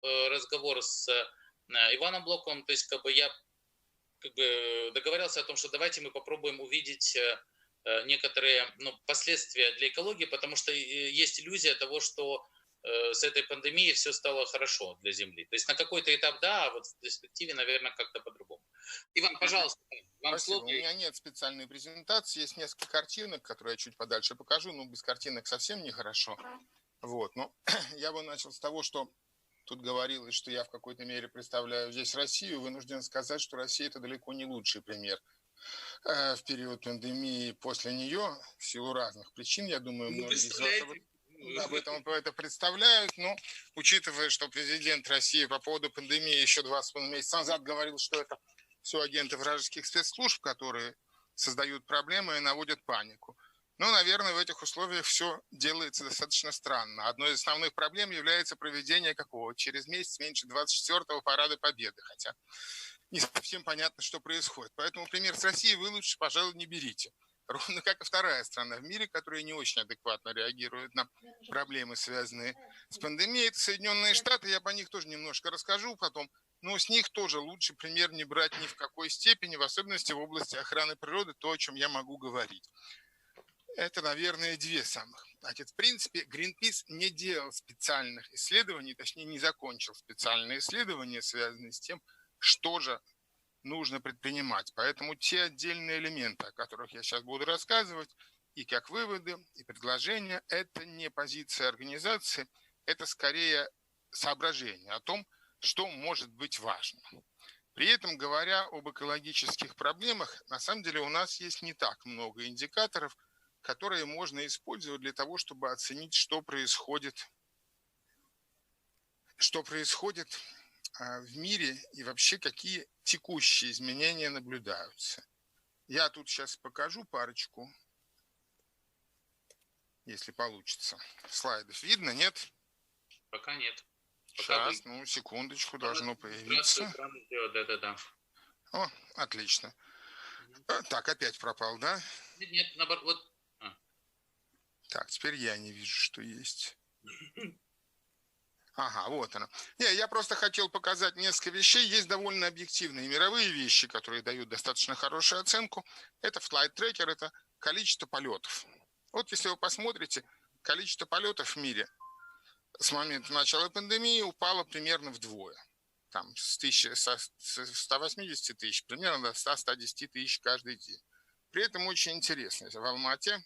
разговор с Иваном Блоковым, то есть как бы я как бы договорился о том, что давайте мы попробуем увидеть некоторые последствия для экологии, потому что есть иллюзия того, что с этой пандемией все стало хорошо для Земли. То есть на какой-то этап да, а вот в перспективе, наверное, как-то по-другому. Иван, пожалуйста, вам Спасибо. слово. У меня нет специальной презентации, есть несколько картинок, которые я чуть подальше покажу, но без картинок совсем нехорошо. Вот, но я бы начал с того, что тут говорилось, что я в какой-то мере представляю здесь Россию. Вынужден сказать, что Россия – это далеко не лучший пример в период пандемии после нее, в силу разных причин. Я думаю, многие из вас об этом это представляют. Но учитывая, что президент России по поводу пандемии еще 2,5 месяца назад говорил, что это все агенты вражеских спецслужб, которые создают проблемы и наводят панику. Но, наверное, в этих условиях все делается достаточно странно. Одной из основных проблем является проведение какого? Через месяц меньше 24-го Парада Победы, хотя не совсем понятно, что происходит. Поэтому пример с Россией вы лучше, пожалуй, не берите. Ровно как и вторая страна в мире, которая не очень адекватно реагирует на проблемы, связанные с пандемией, это Соединенные Штаты. Я по них тоже немножко расскажу потом. Но с них тоже лучше пример не брать ни в какой степени, в особенности в области охраны природы, то, о чем я могу говорить. Это, наверное, две самых. Значит, в принципе, Greenpeace не делал специальных исследований, точнее, не закончил специальные исследования, связанные с тем, что же нужно предпринимать. Поэтому те отдельные элементы, о которых я сейчас буду рассказывать, и как выводы, и предложения, это не позиция организации, это скорее соображение о том, что может быть важно. При этом, говоря об экологических проблемах, на самом деле у нас есть не так много индикаторов, которые можно использовать для того, чтобы оценить, что происходит в мире и вообще какие текущие изменения наблюдаются. Я тут сейчас покажу парочку, если получится. Слайдов видно, нет? Пока нет. Сейчас, секундочку, должно появиться. Да. О, отлично. Так, опять пропал, да? Нет, наоборот, вот. Так, теперь я не вижу, что есть. Ага, вот она. Я просто хотел показать несколько вещей. Есть довольно объективные мировые вещи, которые дают достаточно хорошую оценку. Это Flight Tracker, это количество полетов. Вот если вы посмотрите, количество полетов в мире с момента начала пандемии упало примерно вдвое. Там с 180 тысяч примерно до 100-110 тысяч каждый день. При этом очень интересно. В Алматы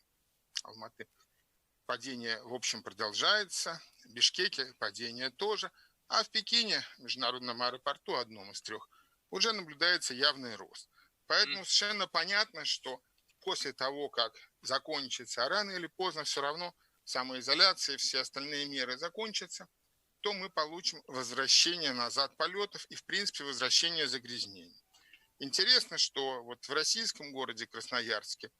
падение, в общем, продолжается. В Бишкеке падение тоже. А в Пекине, международном аэропорту, одном из трех, уже наблюдается явный рост. Поэтому совершенно понятно, что после того, как закончится, рано или поздно все равно самоизоляция и все остальные меры закончатся, то мы получим возвращение назад полетов и, в принципе, возвращение загрязнений. Интересно, что вот в российском городе Красноярске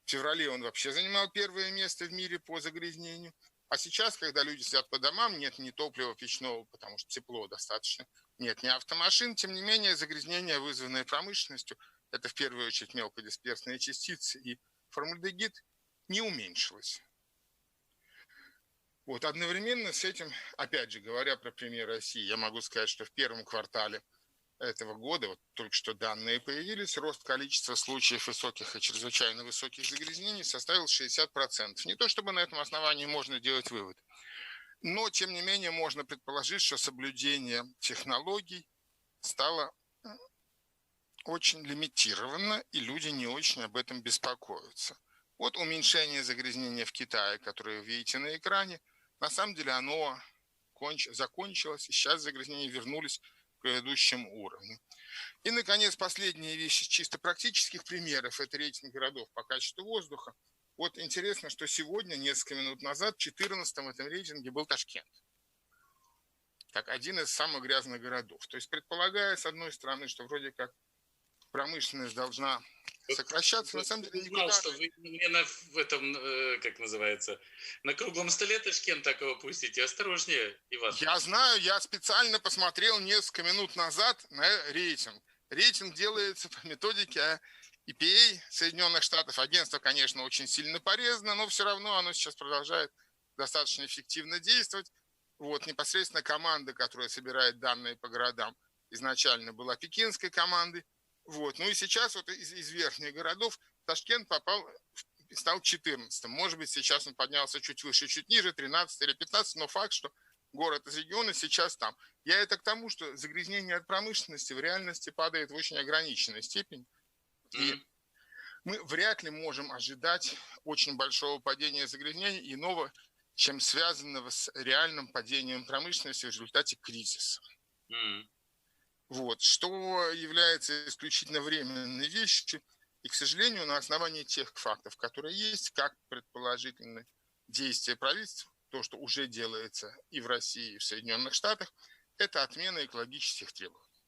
в феврале он вообще занимал первое место в мире по загрязнению. А сейчас, когда люди сидят по домам, нет ни топлива печного, потому что тепло достаточно, нет ни автомашин, тем не менее загрязнение, вызванное промышленностью, это в первую очередь мелкодисперсные частицы и формальдегид, не уменьшилось. Вот одновременно с этим, опять же, говоря про пример России, я могу сказать, что в первом квартале этого года, вот только что данные появились, рост количества случаев высоких и чрезвычайно высоких загрязнений составил 60%. Не то чтобы на этом основании можно делать вывод, но тем не менее можно предположить, что соблюдение технологий стало очень лимитировано, и люди не очень об этом беспокоятся. Вот уменьшение загрязнения в Китае, которое вы видите на экране, на самом деле оно закончилось, и сейчас загрязнения вернулись к предыдущему уровню. И, наконец, последняя вещь из чисто практических примеров – это рейтинг городов по качеству воздуха. Вот интересно, что сегодня, несколько минут назад, 14-м в этом рейтинге был Ташкент. Как один из самых грязных городов. То есть предполагая, с одной стороны, что вроде как промышленность должна сокращаться, на самом деле никуда... Знал, что вы мне в этом, как называется, на круглом столе Ташкент такого пустите. Осторожнее, Иван. Я знаю, я специально посмотрел несколько минут назад на рейтинг. Рейтинг делается по методике EPA Соединенных Штатов. Агентство, конечно, очень сильно порезано, но все равно оно сейчас продолжает достаточно эффективно действовать. Вот, непосредственно команда, которая собирает данные по городам, изначально была пекинской командой. Вот. Ну и сейчас вот из верхних городов Ташкент стал 14-м. Может быть, сейчас он поднялся чуть выше, чуть ниже, 13 или 15, но факт, что город из региона сейчас там. Я это к тому, что загрязнение от промышленности в реальности падает в очень ограниченной степени. И мы вряд ли можем ожидать очень большого падения загрязнения иного, чем связанного с реальным падением промышленности в результате кризиса. Вот, что является исключительно временной вещью. И, к сожалению, на основании тех фактов, которые есть, как предположительны действия правительства, то, что уже делается и в России, и в Соединенных Штатах, это отмена экологических требований.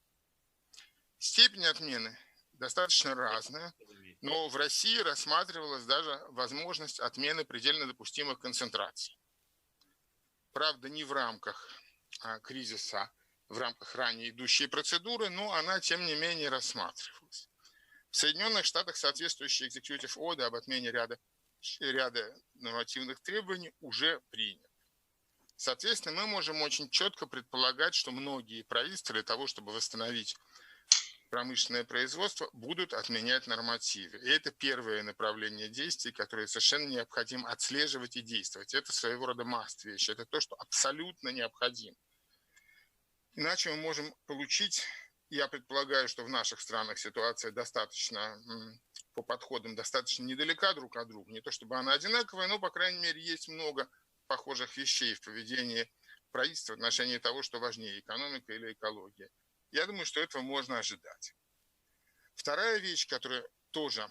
Степень отмены достаточно разная, но в России рассматривалась даже возможность отмены предельно допустимых концентраций. Правда, не в рамках кризиса, в рамках ранее идущей процедуры, но она, тем не менее, рассматривалась. В Соединенных Штатах соответствующий executive order об отмене ряда нормативных требований уже принят. Соответственно, мы можем очень четко предполагать, что многие правительства для того, чтобы восстановить промышленное производство, будут отменять нормативы. И это первое направление действий, которое совершенно необходимо отслеживать и действовать. Это своего рода must вещь. Это то, что абсолютно необходимо. Иначе мы можем получить, я предполагаю, что в наших странах ситуация достаточно, по подходам, достаточно недалека друг от друга. Не то чтобы она одинаковая, но, по крайней мере, есть много похожих вещей в поведении правительства в отношении того, что важнее, экономика или экология. Я думаю, что этого можно ожидать. Вторая вещь, которую тоже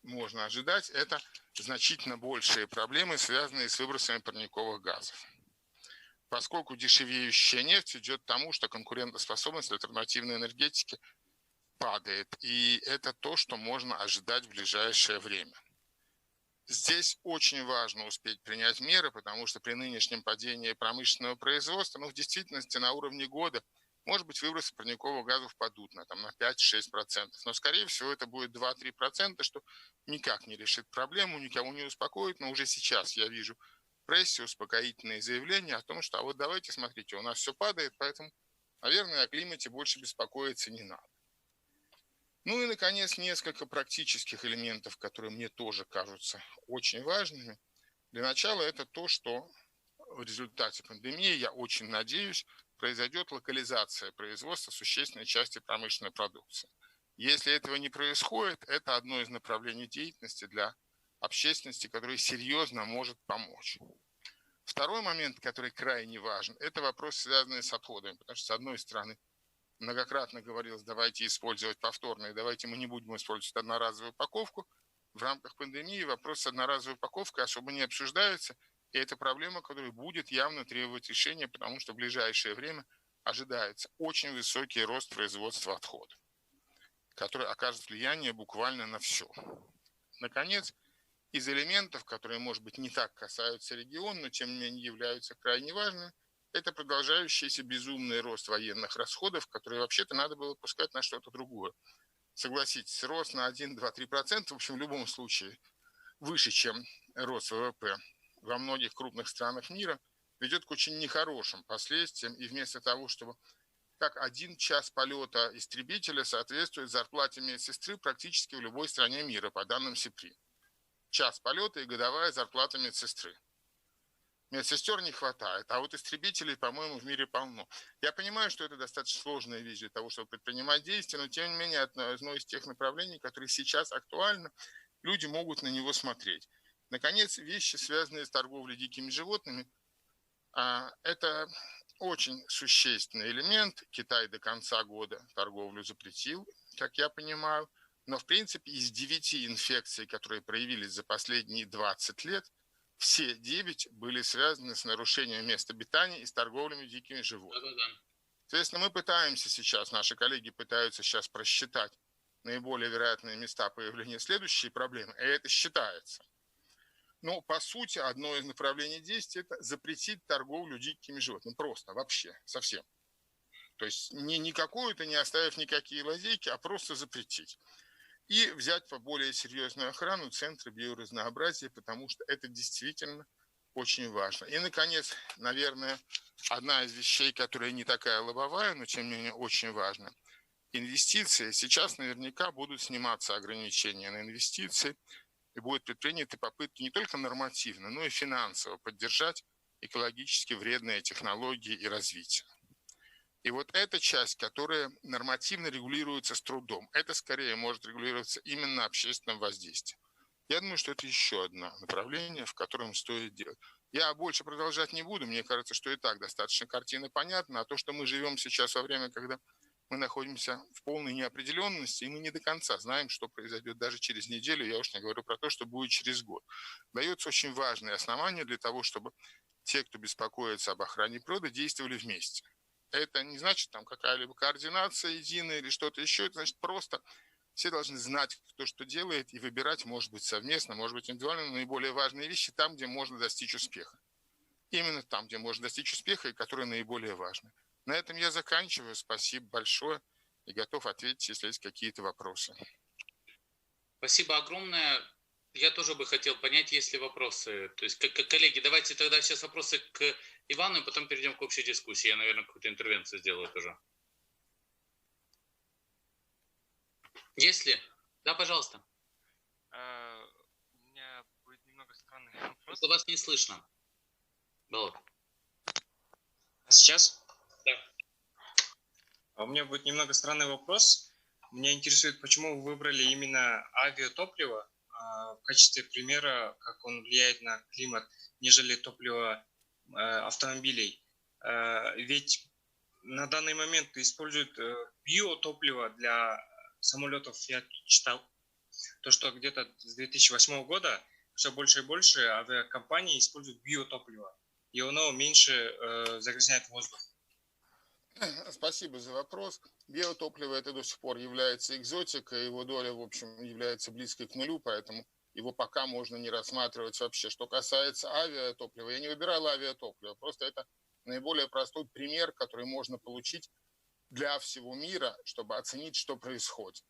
можно ожидать, это значительно большие проблемы, связанные с выбросами парниковых газов. Поскольку дешевеющая нефть идет к тому, что конкурентоспособность альтернативной энергетики падает. И это то, что можно ожидать в ближайшее время. Здесь очень важно успеть принять меры, потому что при нынешнем падении промышленного производства, в действительности на уровне года, может быть, выбросы парниковых газов падут на 5-6%. Но, скорее всего, это будет 2-3%, что никак не решит проблему, никого не успокоит. Но уже сейчас я вижу в прессе успокоительные заявления о том, что вот давайте, смотрите, у нас все падает, поэтому, наверное, о климате больше беспокоиться не надо. Ну и, наконец, несколько практических элементов, которые мне тоже кажутся очень важными. Для начала это то, что в результате пандемии, я очень надеюсь, произойдет локализация производства существенной части промышленной продукции. Если этого не происходит, это одно из направлений деятельности для общественности, которое серьезно может помочь. Второй момент, который крайне важен, это вопрос, связанный с отходами. Потому что, с одной стороны, многократно говорилось, давайте использовать повторные, давайте мы не будем использовать одноразовую упаковку. В рамках пандемии вопрос с одноразовой упаковкой особо не обсуждается. И это проблема, которая будет явно требовать решения, потому что в ближайшее время ожидается очень высокий рост производства отходов, который окажет влияние буквально на все. Наконец, из элементов, которые, может быть, не так касаются региона, но тем не менее являются крайне важными, это продолжающийся безумный рост военных расходов, которые вообще-то надо было пускать на что-то другое. Согласитесь, рост на 1, 2, 3%, в общем, в любом случае выше, чем рост ВВП во многих крупных странах мира, ведет к очень нехорошим последствиям. И вместо того, чтобы как 1 час полета истребителя соответствует зарплате медсестры практически в любой стране мира, по данным СИПРИ. Час полета и годовая зарплата медсестры. Медсестер не хватает, а вот истребителей, по-моему, в мире полно. Я понимаю, что это достаточно сложная вещь для того, чтобы предпринимать действия, но, тем не менее, одно из тех направлений, которые сейчас актуальны, люди могут на него смотреть. Наконец, вещи, связанные с торговлей дикими животными, это очень существенный элемент. Китай до конца года торговлю запретил, как я понимаю. Но, в принципе, из 9 инфекций, которые проявились за последние 20 лет, все 9 были связаны с нарушением мест обитания и с торговлей дикими животными. Соответственно, мы пытаемся сейчас, наши коллеги пытаются сейчас просчитать наиболее вероятные места появления следующей проблемы, и это считается. Но, по сути, одно из направлений действий – это запретить торговлю дикими животными. Просто, вообще, совсем. То есть не какую-то, не оставив никакие лазейки, а просто запретить. И взять по более серьезную охрану центры биоразнообразия, потому что это действительно очень важно. И, наконец, наверное, одна из вещей, которая не такая лобовая, но, тем не менее, очень важна. Инвестиции. Сейчас наверняка будут сниматься ограничения на инвестиции, и будут предприняты попытки не только нормативно, но и финансово поддержать экологически вредные технологии и развитие. И вот эта часть, которая нормативно регулируется с трудом, это скорее может регулироваться именно общественным воздействием. Я думаю, что это еще одно направление, в котором стоит делать. Я больше продолжать не буду, мне кажется, что и так достаточно картина понятна, а то, что мы живем сейчас во время, когда мы находимся в полной неопределенности, и мы не до конца знаем, что произойдет даже через неделю, я уж не говорю про то, что будет через год. Дается очень важное основание для того, чтобы те, кто беспокоится об охране природы, действовали вместе. Это не значит там какая-либо координация единая или что-то еще, это значит просто все должны знать, кто что делает, и выбирать, может быть, совместно, может быть, индивидуально, наиболее важные вещи там, где можно достичь успеха. Именно там, где можно достичь успеха, и которые наиболее важны. На этом я заканчиваю. Спасибо большое и готов ответить, если есть какие-то вопросы. Спасибо огромное. Я тоже бы хотел понять, есть ли вопросы. То есть, коллеги, давайте тогда сейчас вопросы к Ивану, и потом перейдем к общей дискуссии. Я, наверное, какую-то интервенцию сделаю тоже. Есть ли? Да, пожалуйста. У меня будет немного странный вопрос. Просто вас не слышно. Было. А сейчас? Да. У меня будет немного странный вопрос. Меня интересует, почему вы выбрали именно авиатопливо в качестве примера, как он влияет на климат, нежели топливо автомобилей. Ведь на данный момент используют биотопливо для самолетов. Я читал, то, что где-то с 2008 года все больше и больше авиакомпаний используют биотопливо, и оно меньше загрязняет воздух. Спасибо за вопрос. Биотопливо это до сих пор является экзотикой, его доля, в общем, является близкой к нулю, поэтому его пока можно не рассматривать вообще. Что касается авиатоплива, я не выбирал авиатопливо, просто это наиболее простой пример, который можно получить для всего мира, чтобы оценить, что происходит.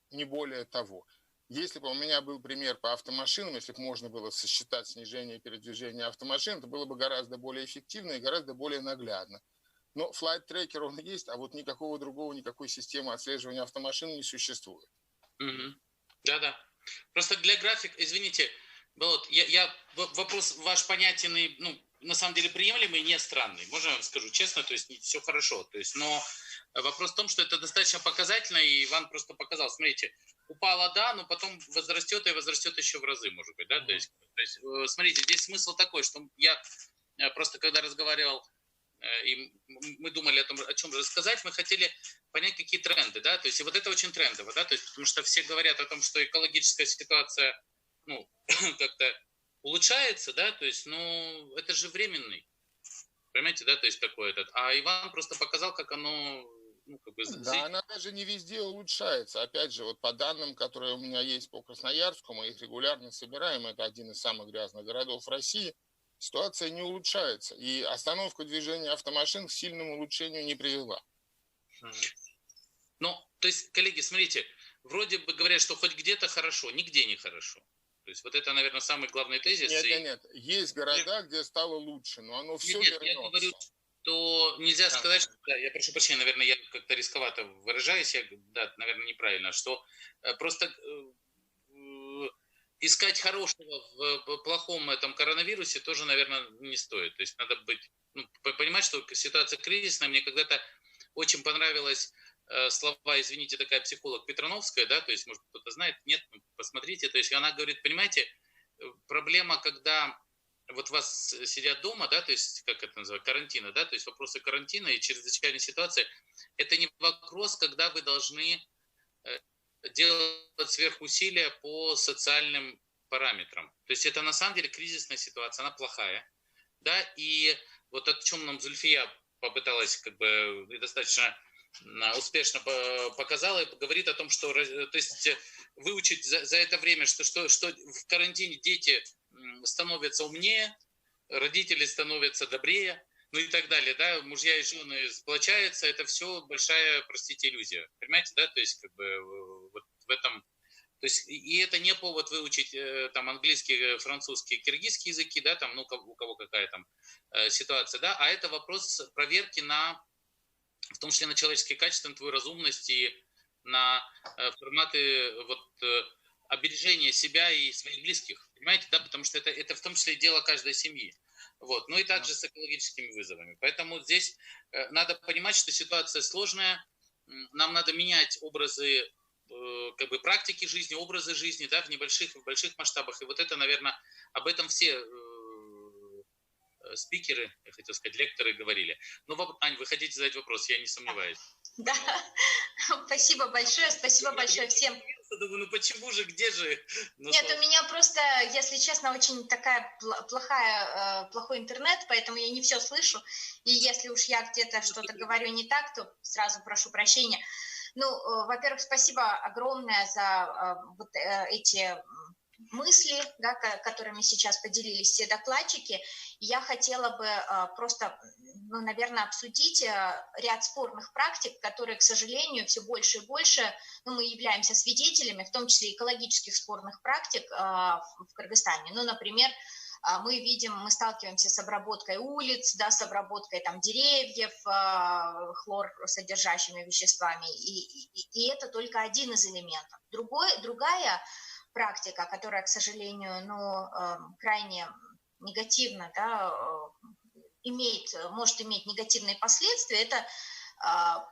Не более того. Если бы у меня был пример по автомашинам, если бы можно было сосчитать снижение передвижения автомашин, это было бы гораздо более эффективно и гораздо более наглядно. Но Flight Tracker он есть, а вот никакой системы отслеживания автомашин не существует. Угу. Да-да. Просто для графика, извините, Болот, вопрос ваш понятен и, на самом деле приемлемый, не странный. Можно я вам скажу честно, то есть все хорошо. То есть, но вопрос в том, что это достаточно показательно, и Иван просто показал. Смотрите, упала, да, но потом возрастет и возрастет еще в разы, может быть, да. То есть, смотрите, здесь смысл такой, что я просто когда разговаривал, и мы думали о чем же рассказать, мы хотели понять, какие тренды, да, то есть и вот это очень трендово, да, то есть потому что все говорят о том, что экологическая ситуация, как-то улучшается, да, то есть, это же временный, понимаете, да, то есть такой а Иван просто показал, как оно, Да, она даже не везде улучшается, опять же, вот по данным, которые у меня есть по Красноярску, мы их регулярно собираем, это один из самых грязных городов России, ситуация не улучшается, и остановка движения автомашин к сильному улучшению не привела. То есть, коллеги, смотрите, вроде бы говорят, что хоть где-то хорошо, нигде не хорошо. То есть, вот это, наверное, самый главный тезис. Нет, есть города, где стало лучше, но оно все вернется. Я говорю, что нельзя сказать, что, я прошу прощения, наверное, я как-то рисковато выражаюсь, наверное, неправильно, что просто искать хорошего в плохом этом коронавирусе тоже, наверное, не стоит. То есть надо понимать, что ситуация кризисная. Мне когда-то очень понравилось слова, извините, такая психолог Петрановская, да, то есть, может, кто-то знает, нет, посмотрите, то есть она говорит, понимаете, проблема, когда вот вас сидят дома, да, то есть, как это называется, карантина, да, то есть вопросы карантина и чрезвычайной ситуации, это не вопрос, когда вы должны делать сверхусилия по социальным параметрам. То есть это на самом деле кризисная ситуация, она плохая, да, и вот о чем нам Зульфия попыталась достаточно успешно показала и говорит о том, что, то есть выучить за это время, что в карантине дети становятся умнее, родители становятся добрее, и так далее, да, мужья и жены сплочаются, это все большая, простите, иллюзия, понимаете, да, то есть вот в этом То есть, и это не повод выучить там английский, французский, киргизский языки, да, там, ну, у кого какая там ситуация, да, а это вопрос проверки в том числе на человеческие качества, на твою разумность и на форматы обережения себя и своих близких, понимаете, да, потому что это в том числе дело каждой семьи. Вот. Ну и также с экологическими вызовами. Поэтому здесь надо понимать, что ситуация сложная, нам надо менять образы, как бы практики жизни, образы жизни, да, в небольших и в больших масштабах. И вот это, наверное, об этом все спикеры, я хотел сказать, лекторы говорили. Ну, Ань, вы хотите задать вопрос, я не сомневаюсь. Да, спасибо большое всем. Думаю, ну почему же, где же? Нет, у меня просто, если честно, очень плохой интернет, поэтому я не все слышу. И если уж я где-то что-то говорю не так, то сразу прошу прощения. Ну, во-первых, спасибо огромное за вот эти мысли, да, которыми сейчас поделились все докладчики. Я хотела бы просто, ну, наверное, обсудить ряд спорных практик, которые, к сожалению, все больше и больше, ну, мы являемся свидетелями, в том числе экологических спорных практик в Кыргызстане. Ну, например, мы сталкиваемся с обработкой улиц, да, с обработкой там деревьев хлорсодержащими веществами, и это только один из элементов. Другая практика, которая, к сожалению, крайне негативно, да, может иметь негативные последствия, это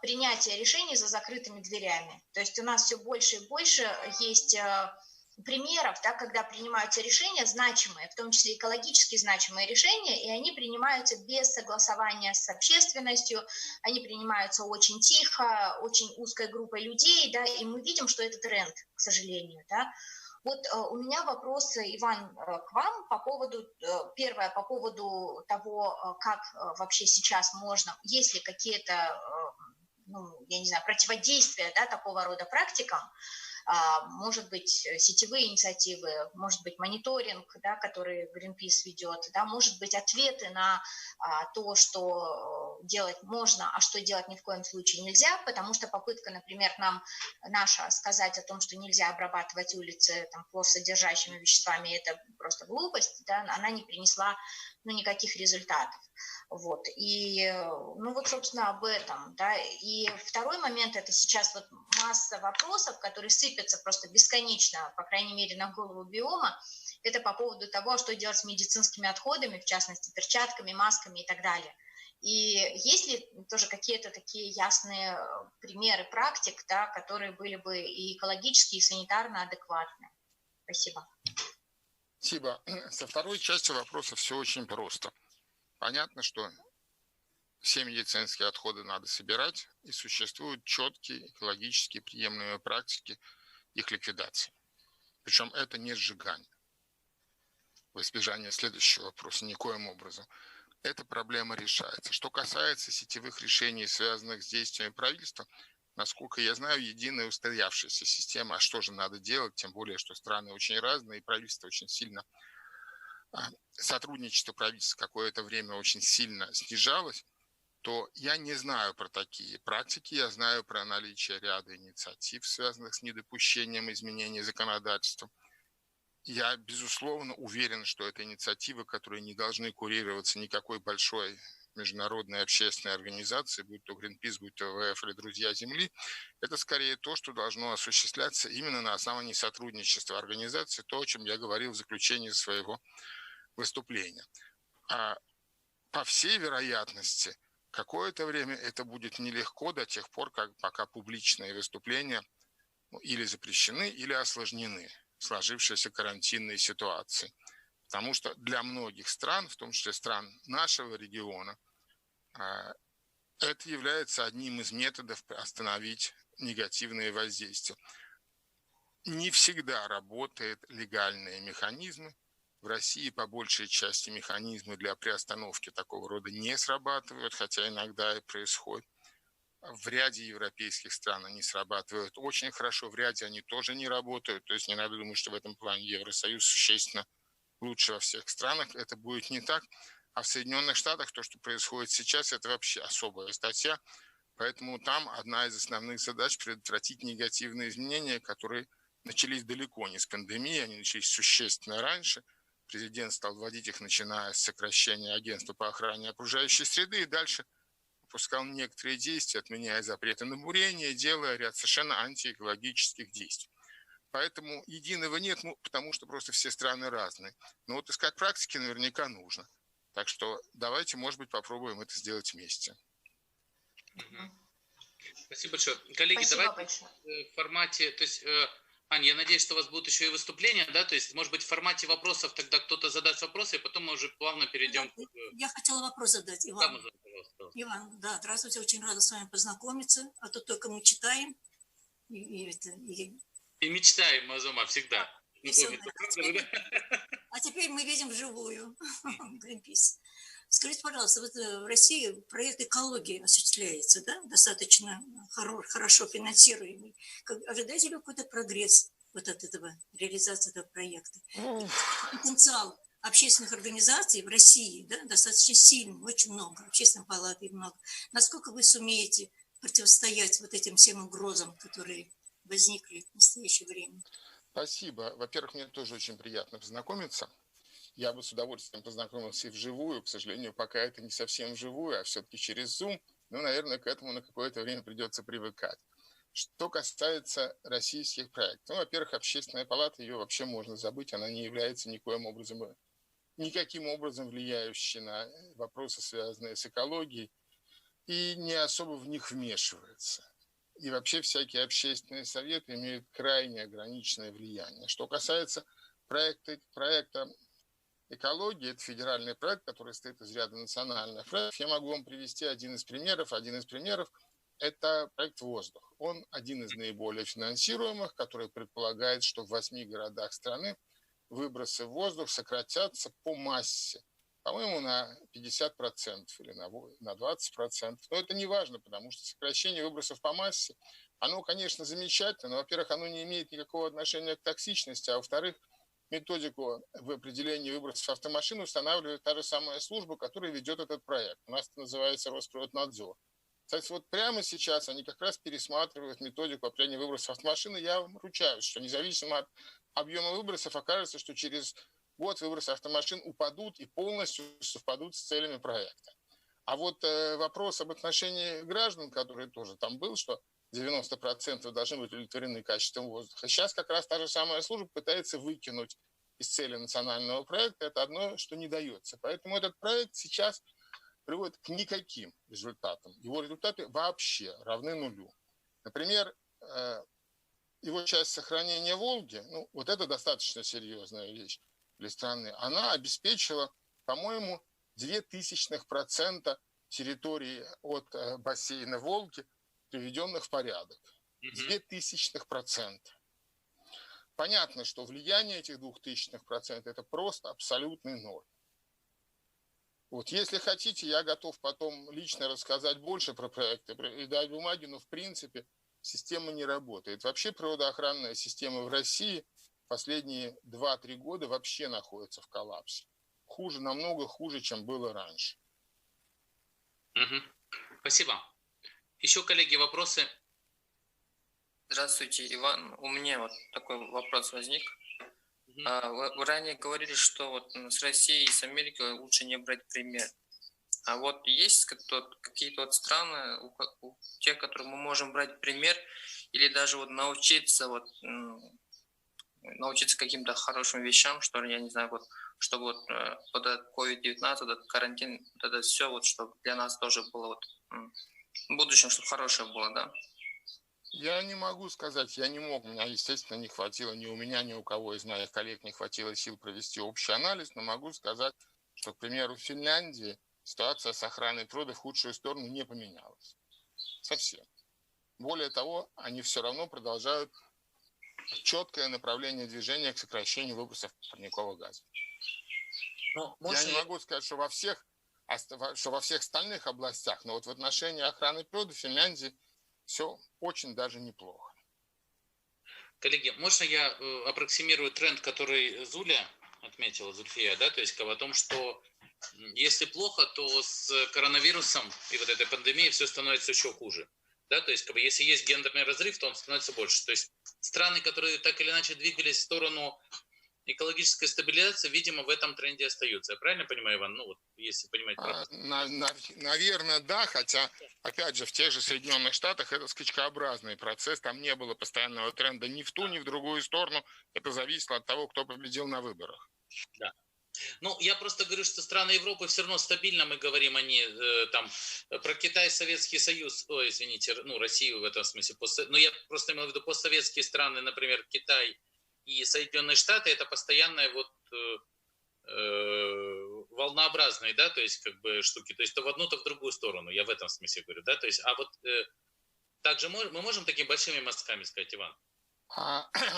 принятие решений за закрытыми дверями. То есть у нас все больше и больше есть примеров, да, когда принимаются решения значимые, в том числе экологически значимые решения, и они принимаются без согласования с общественностью, они принимаются очень тихо, очень узкой группой людей, да, и мы видим, что это тренд, к сожалению, да. Вот у меня вопрос, Иван, к вам по поводу того, как вообще сейчас можно, есть ли какие-то, я не знаю, противодействия, да, такого рода практикам, может быть, сетевые инициативы, может быть, мониторинг, да, который Greenpeace ведет, да, может быть, ответы на то, что делать можно, а что делать ни в коем случае нельзя, потому что попытка, например, наша сказать о том, что нельзя обрабатывать улицы там, хлорсодержащими веществами, это просто глупость, да, она не принесла никаких результатов. Вот. И, собственно, об этом. Да. И второй момент, это сейчас вот масса вопросов, которые сыпятся просто бесконечно, по крайней мере, на голову биома. Это по поводу того, что делать с медицинскими отходами, в частности, перчатками, масками и так далее. И есть ли тоже какие-то такие ясные примеры практик, да, которые были бы и экологически, и санитарно адекватны? Спасибо. Спасибо. Со второй частью вопроса все очень просто. Понятно, что все медицинские отходы надо собирать, и существуют четкие экологически приемлемые практики их ликвидации. Причем это не сжигание. В избежание следующего вопроса никоим образом. Эта проблема решается. Что касается сетевых решений, связанных с действиями правительства, насколько я знаю, единая устоявшаяся система, а что же надо делать, тем более, что страны очень разные, и правительство очень сильно, сотрудничество правительств какое-то время очень сильно снижалось, то я не знаю про такие практики, я знаю про наличие ряда инициатив, связанных с недопущением изменений законодательства. Я, безусловно, уверен, что это инициативы, которые не должны курироваться никакой большой международной общественной организации, будь то Greenpeace, будь то ВВФ или Друзья Земли, это скорее то, что должно осуществляться именно на основании сотрудничества организации, то, о чем я говорил в заключении своего выступления. А по всей вероятности, какое-то время это будет нелегко до тех пор, пока публичные выступления или запрещены, или осложнены сложившейся карантинной ситуации. Потому что для многих стран, в том числе стран нашего региона, это является одним из методов остановить негативные воздействия. Не всегда работают легальные механизмы. В России по большей части механизмы для приостановки такого рода не срабатывают, хотя иногда и происходит. В ряде европейских стран они срабатывают очень хорошо, в ряде они тоже не работают. То есть не надо думать, что в этом плане Евросоюз существенно лучше во всех странах. Это будет не так. А в Соединенных Штатах то, что происходит сейчас, это вообще особая статья. Поэтому там одна из основных задач – предотвратить негативные изменения, которые начались далеко не с пандемии, они начались существенно раньше. Президент стал вводить их, начиная с сокращения агентства по охране окружающей среды, и дальше выпускал некоторые действия, отменяя запреты на бурение, делая ряд совершенно антиэкологических действий. Поэтому единого нет, потому что просто все страны разные. Но вот искать практики наверняка нужно. Так что давайте, может быть, попробуем это сделать вместе. Спасибо большое. Коллеги, Спасибо давайте большое. в формате, то есть, Аня, я надеюсь, что у вас будут еще и выступления, да, то есть, может быть, в формате вопросов тогда кто-то задаст вопросы, и потом мы уже плавно перейдем. Я хотела вопрос задать, Иван. Да, пожалуйста. Иван, да, здравствуйте, очень рада с вами познакомиться, а то только мы читаем И мечтаем, Азума, всегда. А теперь мы видим вживую Greenpeace. Скажите, пожалуйста, вот в России проект экологии осуществляется, да, достаточно хорошо финансируемый. Ожидаете ли какой-то прогресс вот от этого, реализации этого проекта? Потенциал общественных организаций в России, да, достаточно сильный, очень много, общественных палат много. Насколько вы сумеете противостоять вот этим всем угрозам, которые возникли в настоящее время? Спасибо. Во-первых, мне тоже очень приятно познакомиться. Я бы с удовольствием познакомился и вживую. К сожалению, пока это не совсем вживую, а все-таки через Zoom. Но, наверное, к этому на какое-то время придется привыкать. Что касается российских проектов. Ну, во-первых, Общественная палата, ее вообще можно забыть. Она не является никаким образом влияющей на вопросы, связанные с экологией, и не особо в них вмешивается. И вообще всякие общественные советы имеют крайне ограниченное влияние. Что касается проекта экологии, это федеральный проект, который состоит из ряда национальных проектов. Я могу вам привести один из примеров. Один из примеров – это проект «Воздух». Он один из наиболее финансируемых, который предполагает, что в 8 городах страны выбросы в воздух сократятся по массе. По-моему, на 50% или на 20%. Но это не важно, потому что сокращение выбросов по массе, оно, конечно, замечательно, но, во-первых, оно не имеет никакого отношения к токсичности, а во-вторых, методику в определении выбросов автомашин устанавливает та же самая служба, которая ведет этот проект. У нас это называется Росприроднадзор. Кстати, вот прямо сейчас они как раз пересматривают методику определения выбросов автомашин, и я вам ручаюсь, что независимо от объема выбросов окажется, что через год выбросы автомашин упадут и полностью совпадут с целями проекта. А вот вопрос об отношении граждан, который тоже там был, что 90% должны быть удовлетворены качеством воздуха. Сейчас как раз та же самая служба пытается выкинуть из цели национального проекта. Это одно, что не дается. Поэтому этот проект сейчас приводит к никаким результатам. Его результаты вообще равны нулю. Например, его часть сохранения Волги, ну, вот это достаточно серьезная вещь для страны, она обеспечила, по-моему, 0,02% территории от бассейна Волги, приведенных в порядок. 0,02%. Понятно, что влияние этих 0,02% это просто абсолютный ноль. Вот, если хотите, я готов потом лично рассказать больше про проекты и дать бумаги, но в принципе система не работает. Вообще природоохранная система в России последние 2-3 года вообще находится в коллапсе. Хуже, намного хуже, чем было раньше. Спасибо. Еще, коллеги, вопросы? Здравствуйте, Иван. У меня вот такой вопрос возник. Вы ранее говорили, что вот с Россией и с Америкой лучше не брать пример. А вот есть какие-то вот страны, у тех, которых мы можем брать пример, или даже вот научиться каким-то хорошим вещам, что, я не знаю, вот, чтобы вот этот COVID-19, этот карантин, вот это все, вот, чтобы для нас тоже было вот в будущем, чтобы хорошее было, да? Я не могу сказать, я не мог, меня, естественно, не хватило ни у меня, ни у кого из моих коллег не хватило сил провести общий анализ, но могу сказать, что, к примеру, в Финляндии ситуация с охраной природы в худшую сторону не поменялась. Совсем. Более того, они все равно продолжают четкое направление движения к сокращению выбросов парниковых газов. Я не могу сказать, что во всех остальных областях, но вот в отношении охраны природы в Финляндии все очень даже неплохо. Коллеги, можно я аппроксимирую тренд, который Зуля отметила, Зульфия, да, то есть о том, что если плохо, то с коронавирусом и вот этой пандемией все становится еще хуже. Да, то есть, как бы, если есть гендерный разрыв, то он становится больше. То есть страны, которые так или иначе двигались в сторону экологической стабилизации, видимо, в этом тренде остаются. Я правильно понимаю, Иван? Ну, вот, если понимать правильно. Наверное, да, хотя, опять же, в тех же Соединенных Штатах это скачкообразный процесс, там не было постоянного тренда ни в ту, ни в другую сторону, это зависело от того, кто победил на выборах. Да. Ну, я просто говорю, что страны Европы все равно стабильно, мы говорим, они там про Китай, Советский Союз, извините, ну, Россию в этом смысле, но я просто имел в виду постсоветские страны, например, Китай и Соединенные Штаты, это постоянная вот волнообразные, да, то есть как бы штуки, то есть то в одну, то в другую сторону, я в этом смысле говорю, да, то есть, а вот также мы можем такими большими мазками сказать, Иван?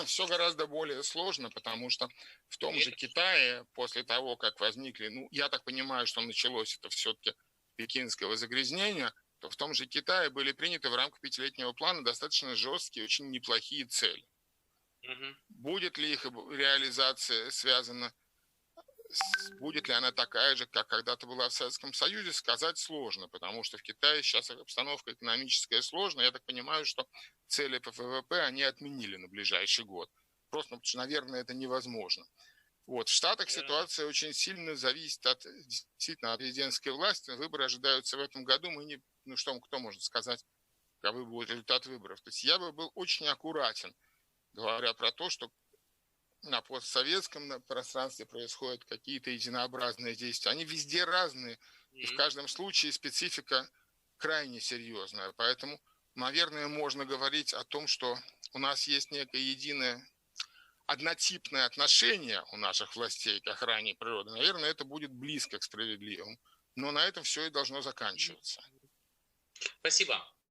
Все гораздо более сложно, потому что в том же Китае, после того, как возникли, ну, я так понимаю, что началось это все-таки пекинского загрязнения, то в том же Китае были приняты в рамках 5-летнего плана достаточно жесткие, очень неплохие цели. Будет ли их реализация связана, будет ли она такая же, как когда-то была в Советском Союзе, сказать сложно, потому что в Китае сейчас обстановка экономическая сложная. Я так понимаю, что цели по ВВП они отменили на ближайший год. Просто потому что, наверное, это невозможно. Вот. В Штатах ситуация очень сильно зависит от, действительно, от президентской власти. Выборы ожидаются в этом году. Мы не, ну что, кто может сказать, какой будет результат выборов. То есть я бы был очень аккуратен, говоря про то, что на постсоветском пространстве происходят какие-то единообразные действия. Они везде разные, и в каждом случае специфика крайне серьезная. Поэтому, наверное, можно говорить о том, что у нас есть некое единое, однотипное отношение у наших властей к охране природы. Наверное, это будет близко к справедливому. Но на этом все и должно заканчиваться. Спасибо.